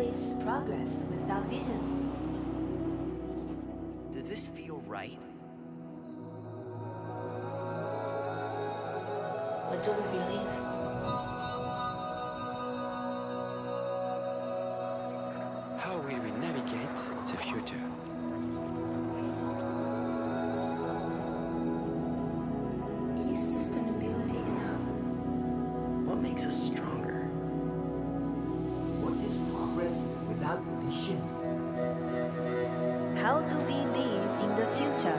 What is progress without vision? Does this feel right? What do we believe? How will we navigate the future? Is sustainability enough? What makes us stronger? What is progress without vision? How do we live in the future?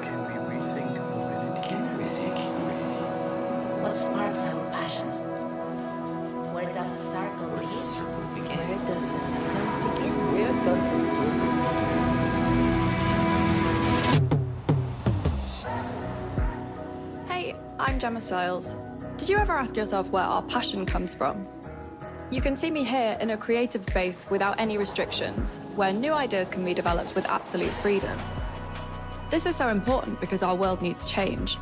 Can we rethink mobility? What sparks our passion? Where does a circle Where does the begin? circle begin? Where does the circle begin? Where does the circle begin? Hey, I'm Gemma Stiles. Did you ever ask yourself where our passion comes from? You can see me here in a creative space without any restrictions, where new ideas can be developed with absolute freedom. This is so important because our world needs change.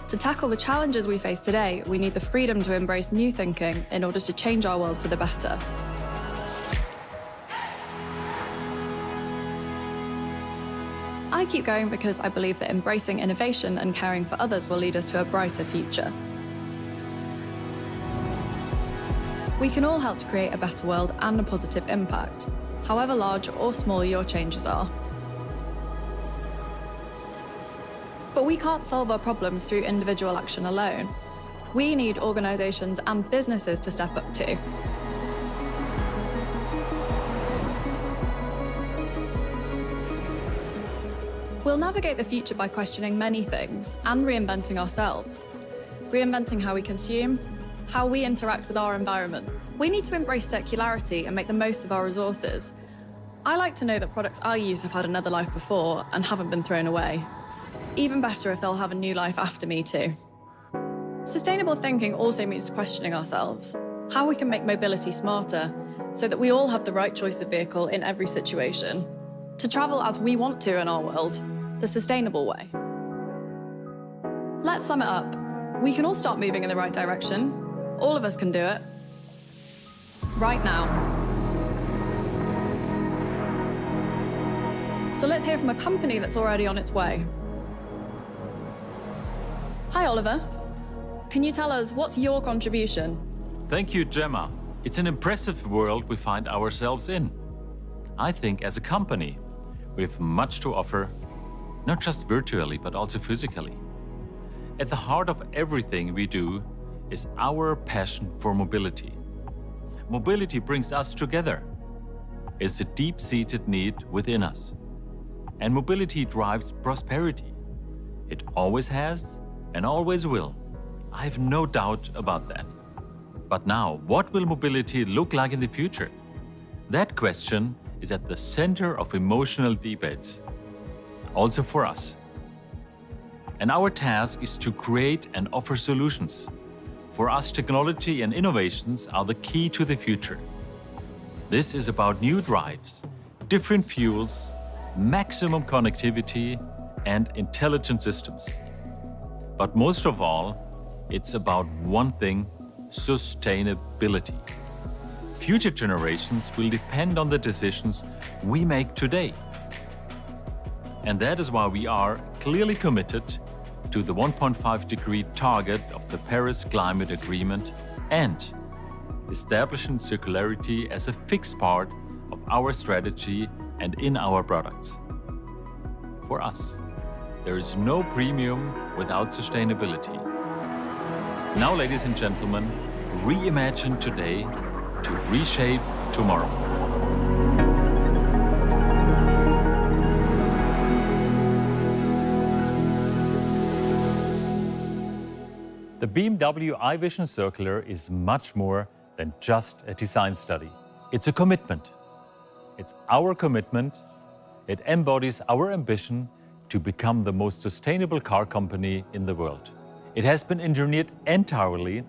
To tackle the challenges we face today, we need the freedom to embrace new thinking in order to change our world for the better. I keep going because I believe that embracing innovation and caring for others will lead us to a brighter future. We can all help to create a better world and a positive impact, however large or small your changes are. But we can't solve our problems through individual action alone. We need organisations and businesses to step up too. We'll navigate the future by questioning many things and reinventing ourselves. Reinventing how we consume, how we interact with our environment. We need to embrace circularity and make the most of our resources. I like to know that products I use have had another life before and haven't been thrown away. Even better if they'll have a new life after me too. Sustainable thinking also means questioning ourselves, how we can make mobility smarter so that we all have the right choice of vehicle in every situation, to travel as we want to in our world, the sustainable way. Let's sum it up. We can all start moving in the right direction. All of us can do it. Right now. So let's hear from a company that's already on its way. Hi, Oliver. Can you tell us what's your contribution? Thank you, Gemma. It's an impressive world we find ourselves in. I think as a company, we have much to offer, not just virtually, but also physically. At the heart of everything we do is our passion for mobility. Mobility brings us together. It's a deep-seated need within us. And mobility drives prosperity. It always has and always will. I have no doubt about that. But now, what will mobility look like in the future? That question is at the center of emotional debates, also for us. And our task is to create and offer solutions. For us, technology and innovations are the key to the future. This is about new drives, different fuels, maximum connectivity, and intelligent systems. But most of all, it's about one thing: sustainability. Future generations will depend on the decisions we make today. And that is why we are clearly committed to the 1.5-degree target of the Paris Climate Agreement and establishing circularity as a fixed part of our strategy and in our products. For us, there is no premium without sustainability. Now, ladies and gentlemen, reimagine today to reshape tomorrow. The BMW iVision Circular is much more than just a design study. It's a commitment. It's our commitment. It embodies our ambition to become the most sustainable car company in the world. It has been engineered entirely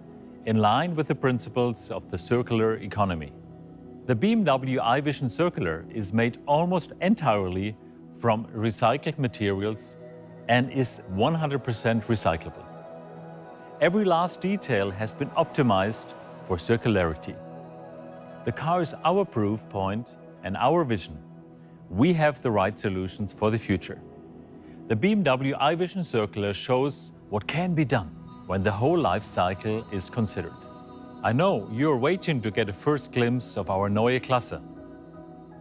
in line with the principles of the circular economy. The BMW iVision Circular is made almost entirely from recycled materials and is 100% recyclable. Every last detail has been optimized for circularity. The car is our proof point and our vision. We have the right solutions for the future. The BMW iVision Circular shows what can be done when the whole life cycle is considered. I know you're waiting to get a first glimpse of our Neue Klasse.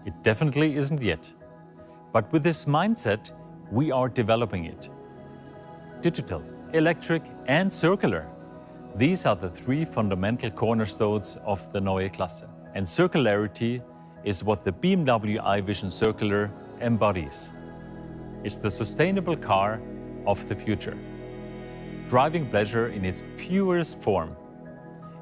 It definitely isn't yet. But with this mindset, we are developing it. Digital, electric and circular. These are the three fundamental cornerstones of the Neue Klasse. And circularity is what the BMW iVision Circular embodies. It's the sustainable car of the future. Driving pleasure in its purest form.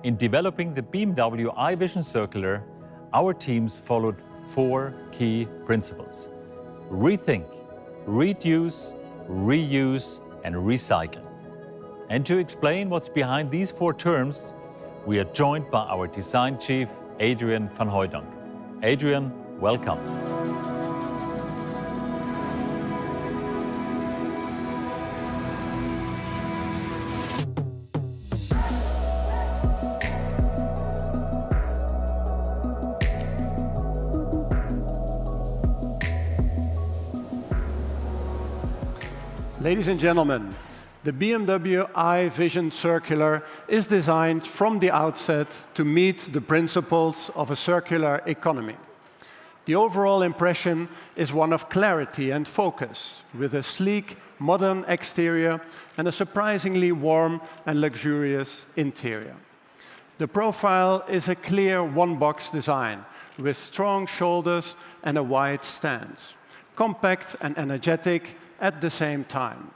In developing the BMW iVision Circular, our teams followed 4 key principles: rethink, reduce, reuse, and recycle. And to explain what's behind these 4 terms, we are joined by our design chief, Adrian van Hooydonk. Adrian, welcome. Ladies and gentlemen, the BMW iVision Circular is designed from the outset to meet the principles of a circular economy. The overall impression is one of clarity and focus, with a sleek, modern exterior and a surprisingly warm and luxurious interior. The profile is a clear one-box design, with strong shoulders and a wide stance, compact and energetic at the same time.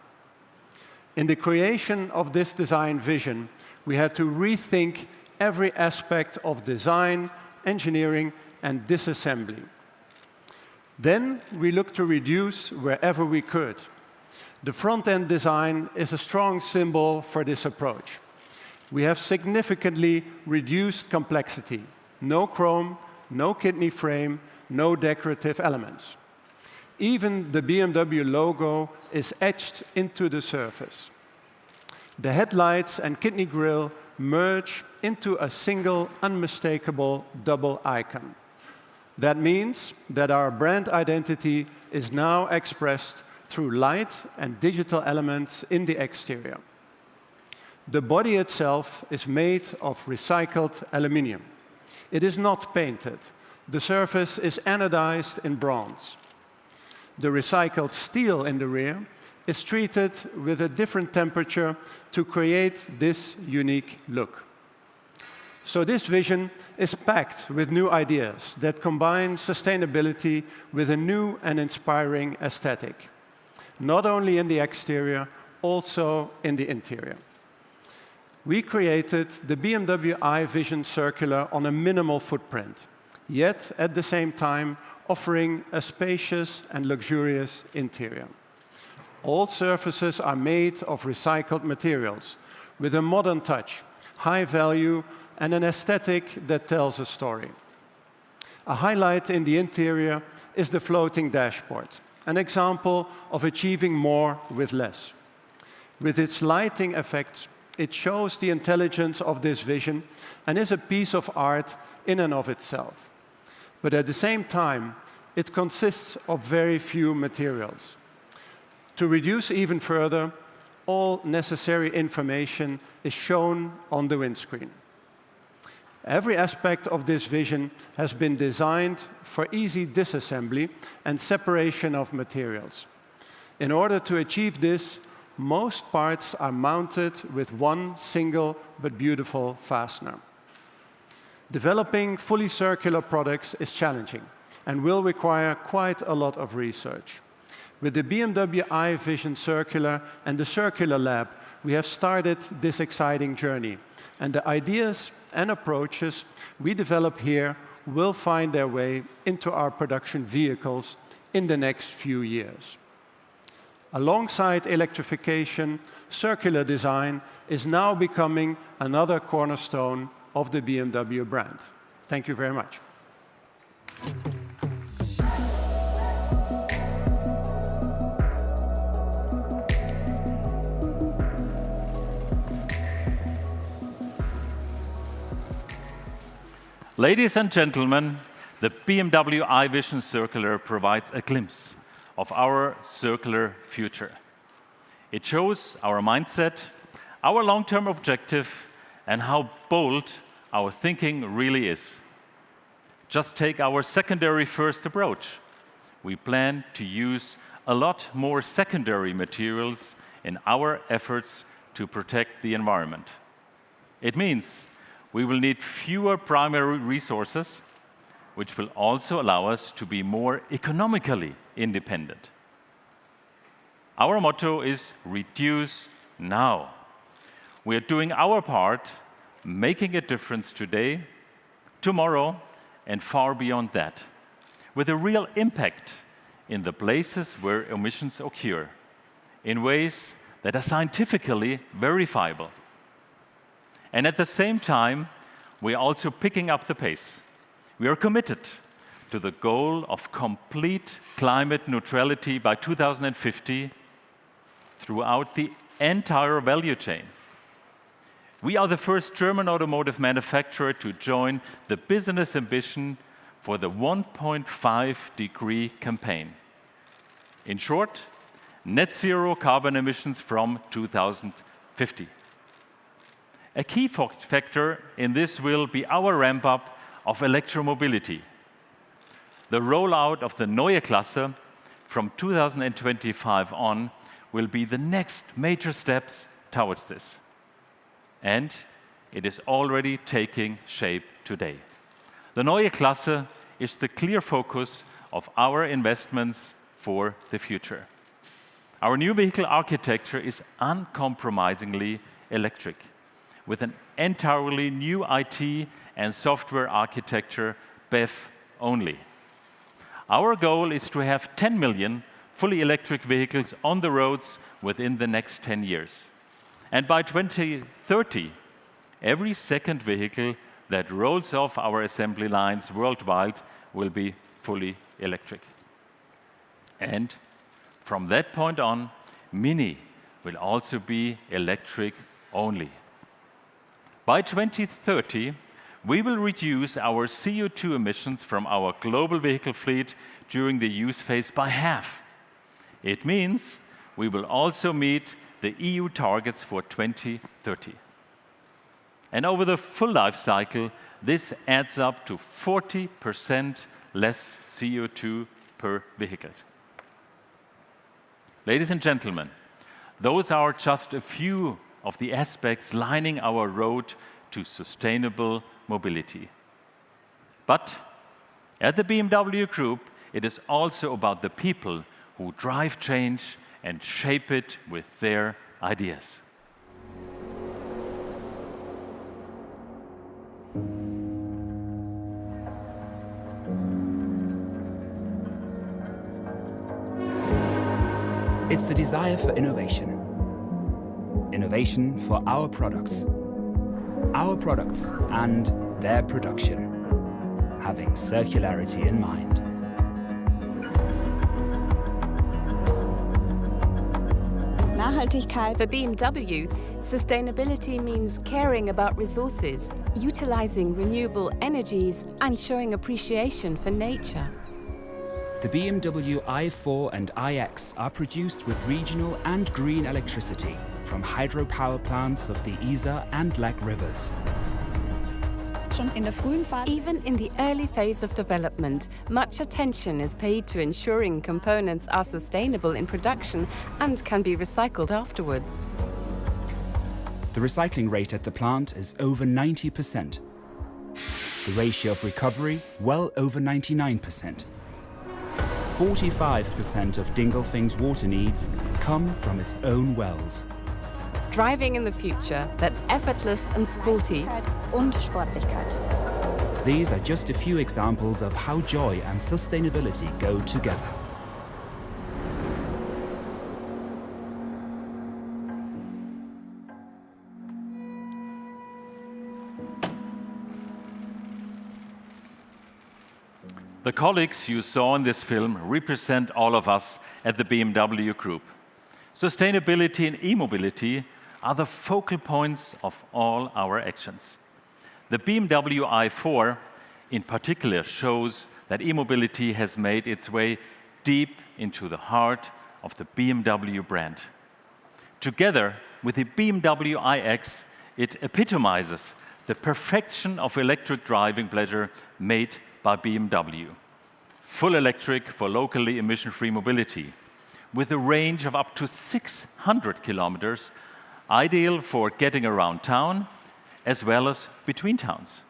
In the creation of this design vision, we had to rethink every aspect of design, engineering, and disassembly. Then we looked to reduce wherever we could. The front-end design is a strong symbol for this approach. We have significantly reduced complexity. No chrome, no kidney frame, no decorative elements. Even the BMW logo is etched into the surface. The headlights and kidney grille merge into a single, unmistakable double icon. That means that our brand identity is now expressed through light and digital elements in the exterior. The body itself is made of recycled aluminum. It is not painted. The surface is anodized in bronze. The recycled steel in the rear is treated with a different temperature to create this unique look. So this vision is packed with new ideas that combine sustainability with a new and inspiring aesthetic, not only in the exterior, also in the interior. We created the BMW iVision Circular on a minimal footprint, yet at the same time offering a spacious and luxurious interior. All surfaces are made of recycled materials with a modern touch, high value, and an aesthetic that tells a story. A highlight in the interior is the floating dashboard, an example of achieving more with less. With its lighting effects, it shows the intelligence of this vision and is a piece of art in and of itself. But at the same time, it consists of very few materials. To reduce even further, all necessary information is shown on the windscreen. Every aspect of this vision has been designed for easy disassembly and separation of materials. In order to achieve this, most parts are mounted with one single but beautiful fastener. Developing fully circular products is challenging and will require quite a lot of research. With the BMW iVision Circular and the Circular Lab, we have started this exciting journey, and the ideas and approaches we develop here will find their way into our production vehicles in the next few years. Alongside electrification, circular design is now becoming another cornerstone of the BMW brand. Thank you very much. Ladies and gentlemen, the BMW iVision Circular provides a glimpse of our circular future. It shows our mindset, our long-term objective, and how bold our thinking really is. Just take our secondary first approach. We plan to use a lot more secondary materials in our efforts to protect the environment. It means we will need fewer primary resources, which will also allow us to be more economically independent. Our motto is reduce now. We are doing our part, making a difference today, tomorrow, and far beyond that, with a real impact in the places where emissions occur, in ways that are scientifically verifiable. And at the same time, we are also picking up the pace. We are committed to the goal of complete climate neutrality by 2050 throughout the entire value chain. We are the first German automotive manufacturer to join the business ambition for the 1.5-degree campaign. In short, net zero carbon emissions from 2050. A key factor in this will be our ramp-up of electromobility. The rollout of the Neue Klasse from 2025 on will be the next major steps towards this. And it is already taking shape today. The Neue Klasse is the clear focus of our investments for the future. Our new vehicle architecture is uncompromisingly electric, with an entirely new IT and software architecture, BEV only. Our goal is to have 10 million fully electric vehicles on the roads within the next 10 years. And by 2030, every second vehicle that rolls off our assembly lines worldwide will be fully electric. And from that point on, Mini will also be electric only. By 2030, we will reduce our CO2 emissions from our global vehicle fleet during the use phase by half. It means we will also meet the EU targets for 2030. And over the full life cycle, this adds up to 40% less CO2 per vehicle. Ladies and gentlemen, those are just a few of the aspects lining our road to sustainable mobility. But at the BMW Group, it is also about the people who drive change and shape it with their ideas. It's the desire for innovation. Innovation for our products and their production, having circularity in mind. Nachhaltigkeit. For BMW, sustainability means caring about resources, utilizing renewable energies, and showing appreciation for nature. The BMW i4 and iX are produced with regional and green electricity from hydropower plants of the Isar and Lech rivers. Even in the early phase of development, much attention is paid to ensuring components are sustainable in production and can be recycled afterwards. The recycling rate at the plant is over 90%. The ratio of recovery, well over 99%. 45% of Dingolfing's water needs come from its own wells. Driving in the future that's effortless and sporty. These are just a few examples of how joy and sustainability go together. The colleagues you saw in this film represent all of us at the BMW Group. Sustainability and e-mobility are the focal points of all our actions. The BMW i4 in particular shows that e-mobility has made its way deep into the heart of the BMW brand. Together with the BMW iX, it epitomizes the perfection of electric driving pleasure made by BMW. Full electric for locally emission-free mobility, with a range of up to 600 kilometers, ideal for getting around town as well as between towns,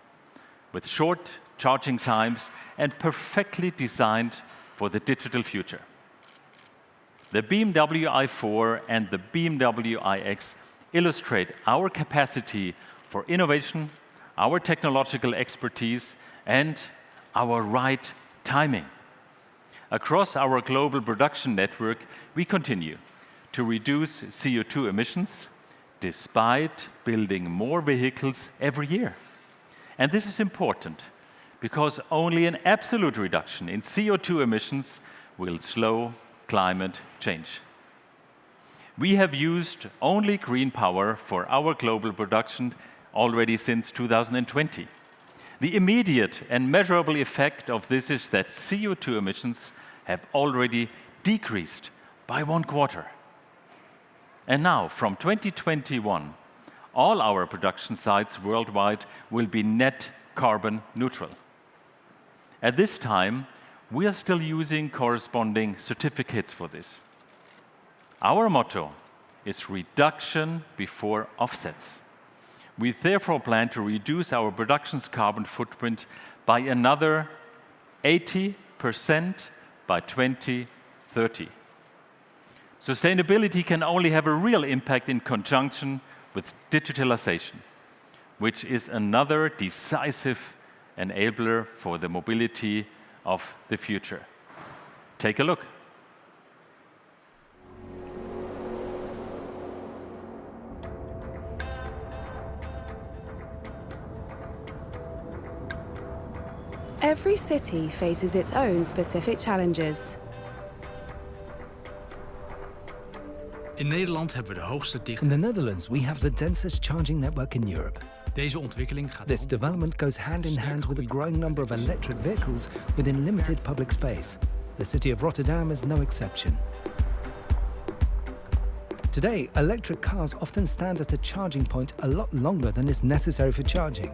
with short charging times and perfectly designed for the digital future. The BMW i4 and the BMW iX illustrate our capacity for innovation, our technological expertise, and our right timing. Across our global production network, we continue to reduce CO2 emissions despite building more vehicles every year. And this is important because only an absolute reduction in CO2 emissions will slow climate change. We have used only green power for our global production already since 2020. The immediate and measurable effect of this is that CO2 emissions have already decreased by 1/4. And now, from 2021, all our production sites worldwide will be net carbon neutral. At this time, we are still using corresponding certificates for this. Our motto is reduction before offsets. We therefore plan to reduce our production's carbon footprint by another 80% by 2030. Sustainability can only have a real impact in conjunction with digitalization, which is another decisive enabler for the mobility of the future. Take a look. Every city faces its own specific challenges. In Nederland hebben we de hoogste dichtheid. In the Netherlands, we have the densest charging network in Europe. Deze ontwikkeling gaat This development goes hand in hand with a growing number of electric vehicles within limited public space. The city of Rotterdam is no exception. Today, electric cars often stand at a charging point a lot longer than is necessary for charging.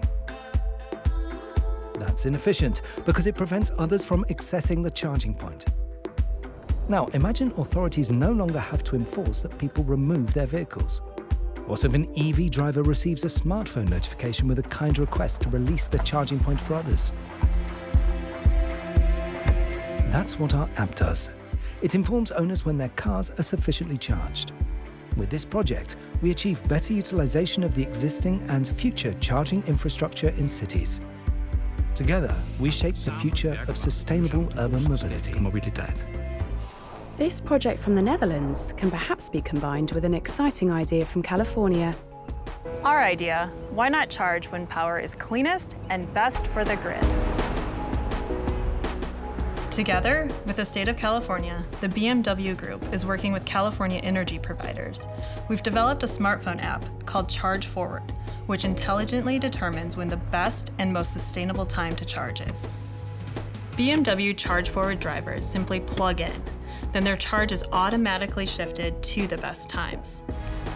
That's inefficient because it prevents others from accessing the charging point. Now, imagine authorities no longer have to enforce that people remove their vehicles. What if an EV driver receives a smartphone notification with a kind request to release the charging point for others? That's what our app does. It informs owners when their cars are sufficiently charged. With this project, we achieve better utilization of the existing and future charging infrastructure in cities. Together, we shape the future of sustainable urban mobility. This project from the Netherlands can perhaps be combined with an exciting idea from California. Our idea, why not charge when power is cleanest and best for the grid? Together with the state of California, the BMW Group is working with California energy providers. We've developed a smartphone app called Charge Forward, which intelligently determines when the best and most sustainable time to charge is. BMW Charge Forward drivers simply plug in, then their charge is automatically shifted to the best times.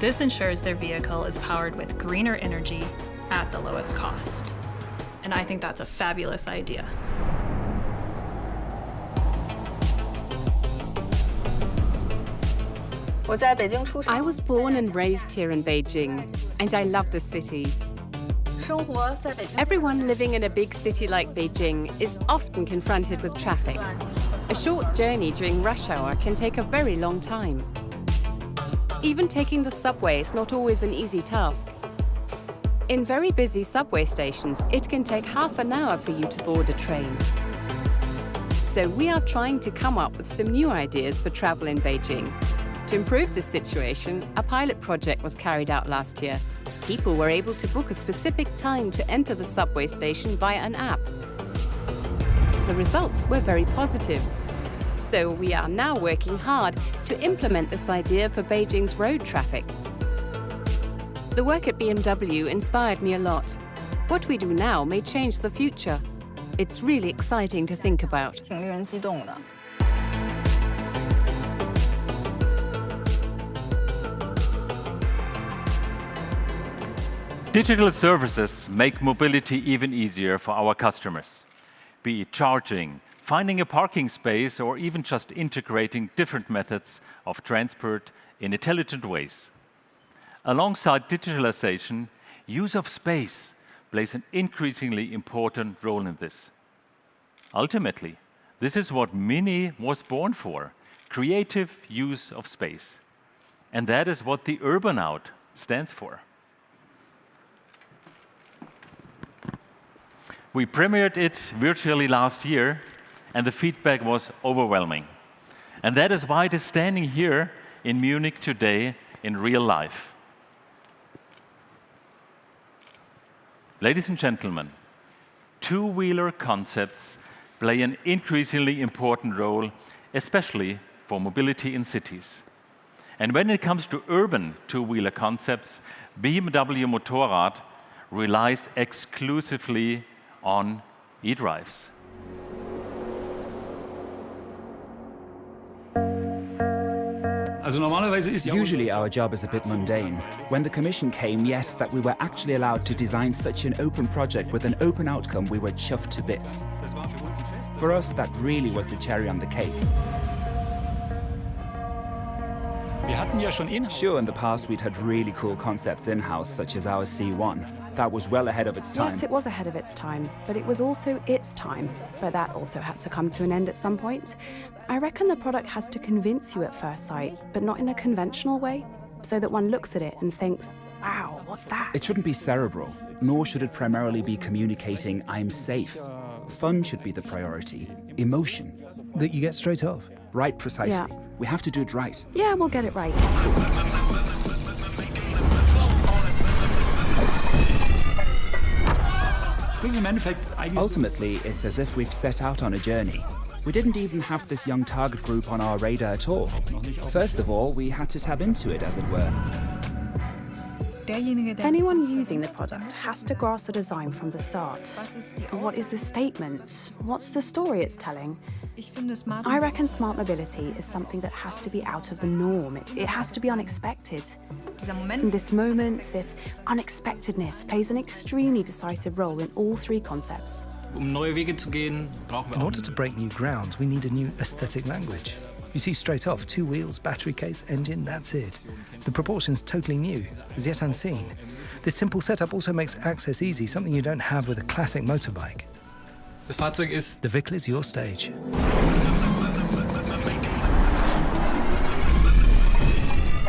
This ensures their vehicle is powered with greener energy at the lowest cost. And I think that's a fabulous idea. I was born and raised here in Beijing, and I love the city. Everyone living in a big city like Beijing is often confronted with traffic. A short journey during rush hour can take a very long time. Even taking the subway is not always an easy task. In very busy subway stations, it can take half an hour for you to board a train. So we are trying to come up with some new ideas for travel in Beijing. To improve this situation, a pilot project was carried out last year. People were able to book a specific time to enter the subway station via an app. The results were very positive. So we are now working hard to implement this idea for Beijing's road traffic. The work at BMW inspired me a lot. What we do now may change the future. It's really exciting to think about. Digital services make mobility even easier for our customers, be it charging, finding a parking space, or even just integrating different methods of transport in intelligent ways. Alongside digitalization, use of space plays an increasingly important role in this. Ultimately, this is what Mini was born for, creative use of space. And that is what the Urban Out stands for. We premiered it virtually last year, and the feedback was overwhelming. And that is why it is standing here in Munich today in real life. Ladies and gentlemen, two-wheeler concepts play an increasingly important role, especially for mobility in cities. And when it comes to urban two-wheeler concepts, BMW Motorrad relies exclusively on e-drives. Usually our job is a bit mundane. When the commission came, yes, that we were actually allowed to design such an open project with an open outcome, we were chuffed to bits. For us, that really was the cherry on the cake. Sure, in the past we'd had really cool concepts in-house, such as our C1. That was well ahead of its time. Yes, it was ahead of its time, but it was also its time. But that also had to come to an end at some point. I reckon the product has to convince you at first sight, but not in a conventional way, so that one looks at it and thinks, wow, what's that? It shouldn't be cerebral, nor should it primarily be communicating, I'm safe. Fun should be the priority. Emotion. That you get straight off. Right, precisely. Yeah. We have to do it right. Yeah, we'll get it right. Ultimately, it's as if we've set out on a journey. We didn't even have this young target group on our radar at all. First of all, we had to tap into it, as it were. Anyone using the product has to grasp the design from the start. What is the statement? What's the story it's telling? I reckon smart mobility is something that has to be out of the norm. It has to be unexpected. And this moment, this unexpectedness, plays an extremely decisive role in all three concepts. In order to break new ground, we need a new aesthetic language. You see straight off, 2 wheels, battery case, engine, that's it. The proportion's totally new, as yet unseen. This simple setup also makes access easy, something you don't have with a classic motorbike. The vehicle is your stage.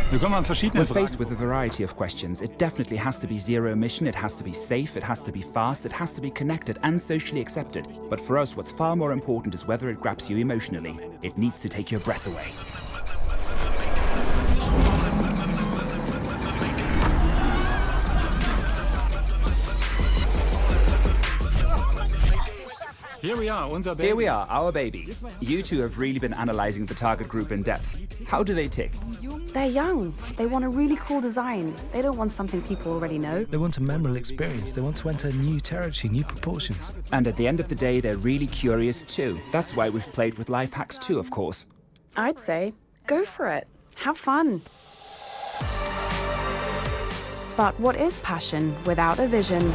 We're faced with a variety of questions. It definitely has to be zero emission, it has to be safe, it has to be fast, it has to be connected and socially accepted. But for us, what's far more important is whether it grabs you emotionally. It needs to take your breath away. Here we are, our baby. You two have really been analyzing the target group in depth. How do they tick? They're young. They want a really cool design. They don't want something people already know. They want a memorable experience. They want to enter new territory, new proportions. And at the end of the day, they're really curious too. That's why we've played with life hacks too, of course. I'd say, go for it. Have fun. But what is passion without a vision?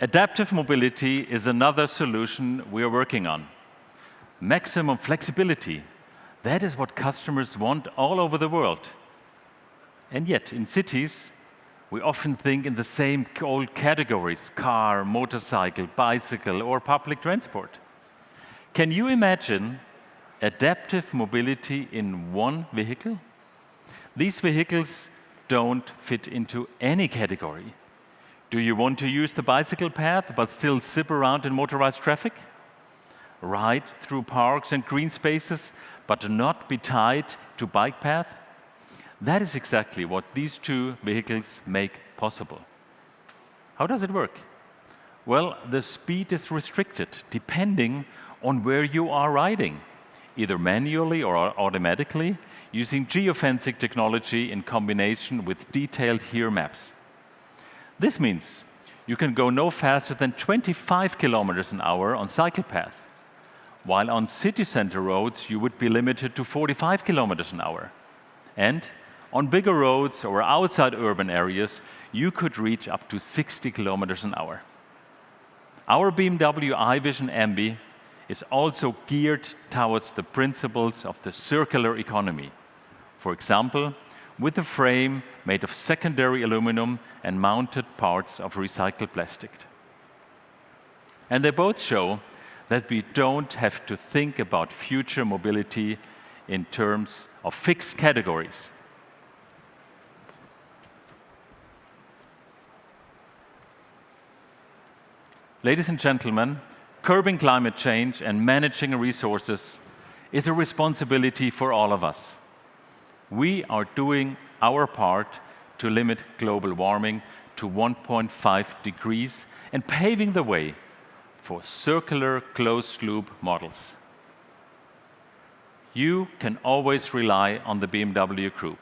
Adaptive mobility is another solution we are working on. Maximum flexibility, that is what customers want all over the world. And yet, in cities, we often think in the same old categories: car, motorcycle, bicycle, or public transport. Can you imagine adaptive mobility in one vehicle? These vehicles don't fit into any category. Do you want to use the bicycle path but still zip around in motorized traffic? Ride through parks and green spaces but not be tied to bike path? That is exactly what these two vehicles make possible. How does it work? Well, the speed is restricted depending on where you are riding, either manually or automatically, using geofencing technology in combination with detailed HERE maps. This means you can go no faster than 25 kilometers an hour on cycle path, while on city center roads you would be limited to 45 kilometers an hour. And on bigger roads or outside urban areas, you could reach up to 60 kilometers an hour. Our BMW iVision Ambi is also geared towards the principles of the circular economy. For example, with a frame made of secondary aluminum and mounted parts of recycled plastic. And they both show that we don't have to think about future mobility in terms of fixed categories. Ladies and gentlemen, curbing climate change and managing resources is a responsibility for all of us. We are doing our part to limit global warming to 1.5 degrees and paving the way for circular closed-loop models. You can always rely on the BMW Group.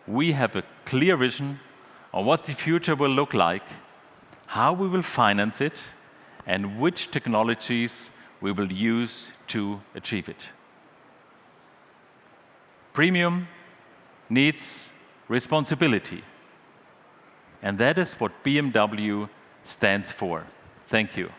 We have a clear vision of what the future will look like, how we will finance it, and which technologies we will use to achieve it. Premium needs responsibility, and that is what BMW stands for. Thank you.